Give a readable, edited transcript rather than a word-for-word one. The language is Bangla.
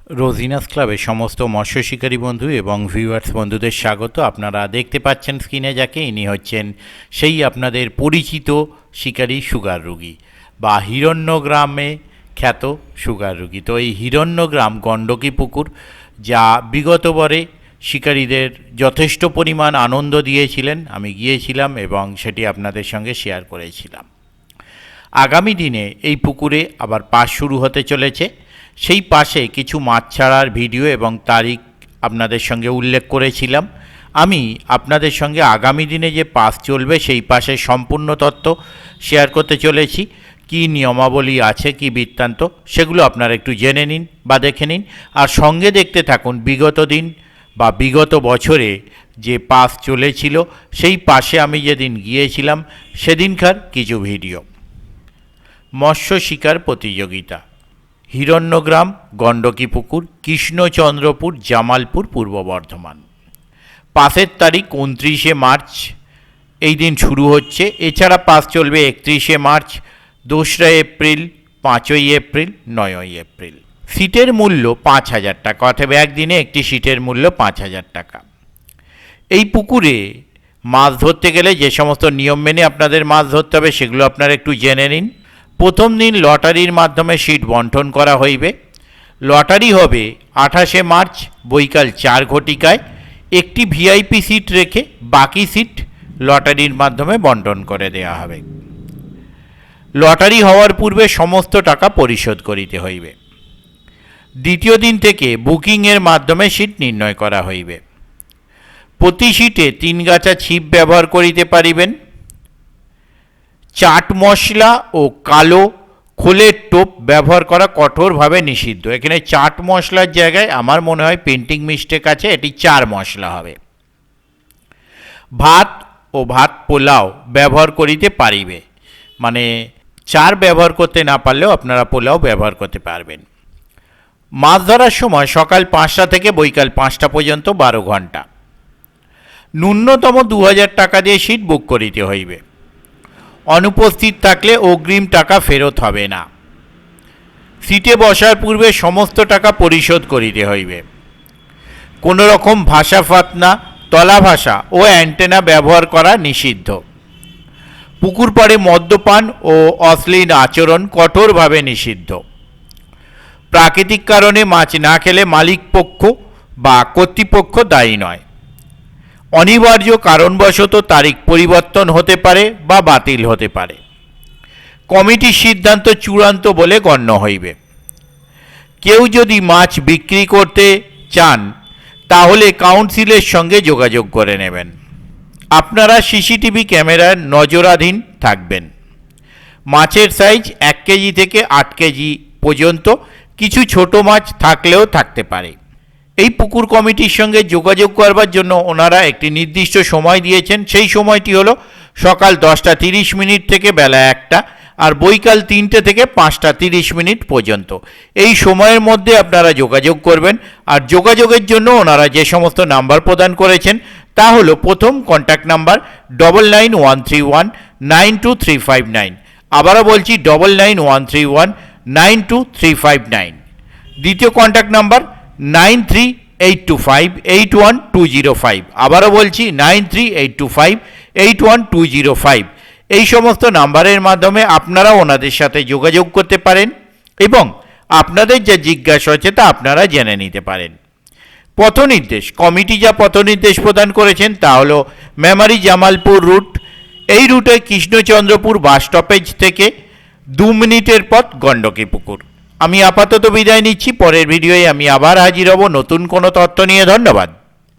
রোজিনাস ক্লাবে সমস্ত মৎস্য শিকারী বন্ধু এবং ভিউয়ার্স বন্ধুদের স্বাগত। আপনারা দেখতে পাচ্ছেন স্ক্রিনে যাকে, ইনি হচ্ছেন সেই আপনাদের পরিচিত শিকারী সুগার রোগী বা হিরণ্যগ্রামে খ্যাত সুগার রোগী। তো এই হিরণ্যগ্রাম গণ্ডকী পুকুর, যা বিগতবারে শিকারীদের যথেষ্ট পরিমাণ আনন্দ দিয়েছিলেন, আমি গিয়েছিলাম এবং সেটি আপনাদের সঙ্গে শেয়ার করেছিলাম। আগামী দিনে এই পুকুরে আবার পাস শুরু হতে চলেছে। সেই পাশে কিছু মাছ ছাড়ার ভিডিও এবং তারিখ আপনাদের সঙ্গে উল্লেখ করেছিলাম। আমি আপনাদের সঙ্গে আগামী দিনে যে পাস চলবে সেই পাশের সম্পূর্ণ তথ্য শেয়ার করতে চলেছি। কি নিয়মাবলী আছে, কি বৃত্তান্ত, সেগুলো আপনারা একটু জেনে নিন বা দেখে নিন। আর সঙ্গে দেখতে থাকুন বিগত দিন বা বিগত বছরে যে পাস চলেছিল সেই পাশে আমি যেদিন গিয়েছিলাম সেদিনকার কিছু ভিডিও। মৎস্য শিকার প্রতিযোগিতা, হিরণ্যগ্রাম গণ্ডকী পুকুর, কৃষ্ণচন্দ্রপুর, জামালপুর, পূর্ব বর্ধমান। পাসের তারিখ 29শে মার্চ, এই দিন শুরু হচ্ছে। এছাড়া পাস চলবে 31শে মার্চ, 2রা এপ্রিল, 5ই এপ্রিল, 9ই এপ্রিল। সিটের মূল্য 5,000 টাকা, অর্থাৎ একদিনে একটি সিটের মূল্য 5,000 টাকা। এই পুকুরে মাছ ধরতে গেলে যে সমস্ত নিয়ম মেনে আপনাদের মাছ ধরতে হবে সেগুলো আপনারা একটু জেনে নিন। প্রথম দিন লটারির মাধ্যমে সিট বন্টন করা হইবে। লটারি হবে 28শে মার্চ বৈকাল 4 ঘটিকায়। একটি ভিআইপি সিট রেখে বাকি সিট লটারির মাধ্যমে বন্টন করে দেওয়া হবে। লটারি হওয়ার পূর্বে সমস্ত টাকা পরিশোধ করিতে হইবে। দ্বিতীয় দিন থেকে বুকিংয়ের মাধ্যমে সিট নির্ণয় করা হইবে। প্রতি সিটে 3 গাছা ছিপ ব্যবহার করিতে পারিবেন। চাট মশলা ও কালো খোলের টোপ ব্যবহার করা কঠোরভাবে নিষিদ্ধ। এখানে চাট মশলার জায়গায় আমার মনে হয় পেন্টিং মিস্টেক আছে, এটি 4 মশলা হবে। ভাত ও ভাত পোলাও ব্যবহার করিতে পারিবে, মানে 4 ব্যবহার করতে না পারলেও আপনারা পোলাও ব্যবহার করতে পারবেন। মাছ ধরার সময় সকাল 5টা থেকে বৈকাল 5টা পর্যন্ত 12 ঘন্টা। ন্যূনতম 2,000 টাকা দিয়ে সিট বুক করিতে হইবে। অনুপস্থিত থাকলে অগ্রিম টাকা ফেরত হবে না। সিটে বসার পূর্বে সমস্ত টাকা পরিশোধ করিতে হইবে। কোনো রকম ভাষা ফাতনা, তলা ভাষা ও অ্যান্টেনা ব্যবহার করা নিষিদ্ধ। পুকুর পাড়ে মদ্যপান ও অশ্লীল আচরণ কঠোরভাবে নিষিদ্ধ। প্রাকৃতিক কারণে মাছ না খেলে মালিক পক্ষ বা কর্তৃপক্ষ দায়ী নয়। অনিবার্য কারণবশত তারিখ পরিবর্তন হতে পারে বা বাতিল হতে পারে। কমিটির সিদ্ধান্ত চূড়ান্ত বলে গণ্য হইবে। কেউ যদি মাছ বিক্রি করতে চান তাহলে কাউন্সিলের সঙ্গে যোগাযোগ করে নেবেন। আপনারা সিসিটিভি ক্যামেরার নজরাধীন থাকবেন। মাছের সাইজ 1 কেজি থেকে 8 কেজি পর্যন্ত, কিছু ছোট মাছ থাকলেও থাকতে পারে। এই পুকুর কমিটির সঙ্গে যোগাযোগ করবার জন্য ওনারা একটি নির্দিষ্ট সময় দিয়েছেন। সেই সময়টি হলো সকাল 10:30 থেকে বেলা 1টা, আর বৈকাল 3টে থেকে 5:30 পর্যন্ত। এই সময়ের মধ্যে আপনারা যোগাযোগ করবেন। আর যোগাযোগের জন্য ওনারা যে সমস্ত নাম্বার প্রদান করেছেন তা হলো, প্রথম কন্ট্যাক্ট নাম্বার 9913192359। আবারও বলছি 9913192359। দ্বিতীয় কন্ট্যাক্ট নাম্বার 9382581205। আবারও বলছি 9382581205। এই সমস্ত নাম্বারের মাধ্যমে আপনারা ওনাদের সাথে যোগাযোগ করতে পারেন এবং আপনাদের যা জিজ্ঞাসা হচ্ছে তা আপনারা জেনে নিতে পারেন। পথনির্দেশ, কমিটি যা পথনির্দেশ প্রদান করেছেন তা হলো মেমারি জামালপুর রুট। এই রুটে কৃষ্ণচন্দ্রপুর বাস স্টপেজ থেকে 2 মিনিটের পথ গণ্ডকী পুকুর। আমি আপাতত বিদায় নিচ্ছি। পরের ভিডিওয়ে আমি আবার হাজির হব নতুন কোনো তথ্য নিয়ে। ধন্যবাদ।